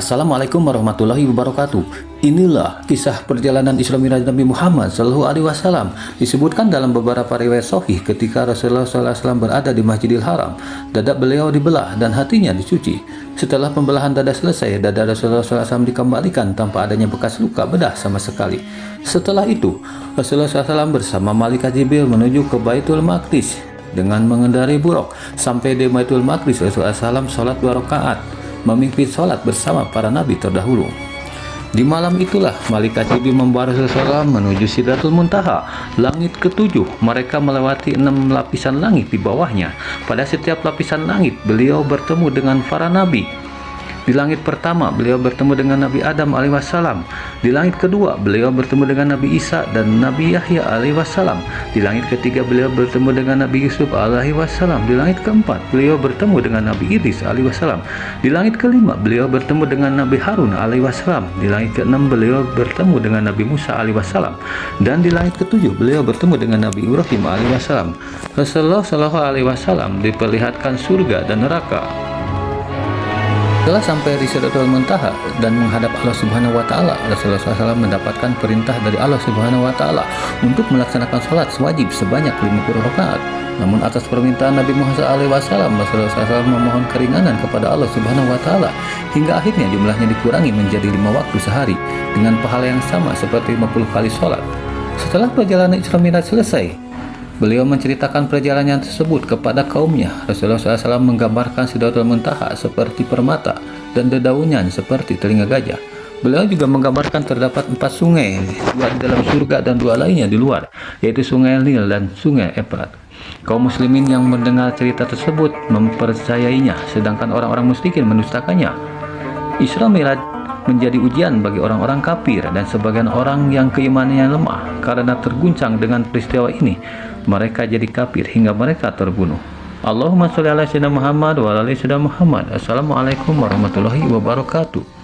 Assalamualaikum warahmatullahi wabarakatuh. Inilah kisah perjalanan Isra Mi'raj Nabi Muhammad Shallallahu Alaihi Wasallam. Disebutkan dalam beberapa riwayat sahih ketika Rasulullah SAW berada di Masjidil Haram, dada beliau dibelah dan hatinya dicuci. Setelah pembelahan dada selesai, dada Rasulullah SAW dikembalikan tanpa adanya bekas luka bedah sama sekali. Setelah itu, Rasulullah SAW bersama Malaikat Jibril menuju ke Baitul Maqdis dengan mengendarai buruk. Sampai di Baitul Maqdis, Rasulullah SAW sholat 2 rakaat, memimpin sholat bersama para nabi terdahulu. Di malam itulah Malaikat Jibril membawa Rasulullah menuju Sidratul Muntaha, langit ketujuh. Mereka melewati 6 lapisan langit di bawahnya. Pada setiap lapisan langit beliau bertemu dengan para nabi. Di langit pertama beliau bertemu dengan Nabi Adam alaihissalam. Di langit kedua beliau bertemu dengan Nabi Isa dan Nabi Yahya alaihissalam. Di langit ketiga beliau bertemu dengan Nabi Yusuf alaihissalam. Di langit keempat beliau bertemu dengan Nabi Idris alaihissalam. Di langit kelima beliau bertemu dengan Nabi Harun alaihissalam. Di langit keenam beliau bertemu dengan Nabi Musa alaihissalam. Dan di langit ketujuh beliau bertemu dengan Nabi Ibrahim alaihissalam. Rasulullah Shallallahu Alaihi Wasallam diperlihatkan surga dan neraka. Setelah sampai di Sidratul Muntaha dan menghadap Allah Subhanahu wa Ta'ala, Rasulullah SAW mendapatkan perintah dari Allah Subhanahu wa Ta'ala untuk melaksanakan sholat wajib sebanyak 50 rakaat. Namun atas permintaan Nabi Muhammad SAW, Rasulullah SAW memohon keringanan kepada Allah Subhanahu wa Ta'ala hingga akhirnya jumlahnya dikurangi menjadi 5 waktu sehari dengan pahala yang sama seperti 50 kali sholat. Setelah perjalanan Isra Mi'raj selesai, beliau menceritakan perjalanan tersebut kepada kaumnya. Rasulullah SAW menggambarkan Sidratul Muntaha seperti permata dan dedaunan seperti telinga gajah. Beliau juga menggambarkan terdapat 4 sungai, 2 di dalam surga dan 2 lainnya di luar, yaitu sungai Nil dan sungai Efrat. Kaum muslimin yang mendengar cerita tersebut mempercayainya, sedangkan orang-orang musyrikin mendustakannya. Isra Mi'raj menjadi ujian bagi orang-orang kafir dan sebagian orang yang keimanannya lemah. Karena terguncang dengan peristiwa ini, mereka jadi kafir hingga mereka terbunuh. Allahumma sholli ala sayyidina Muhammad wa ala ali sayyidina Muhammad. Assalamualaikum warahmatullahi wabarakatuh.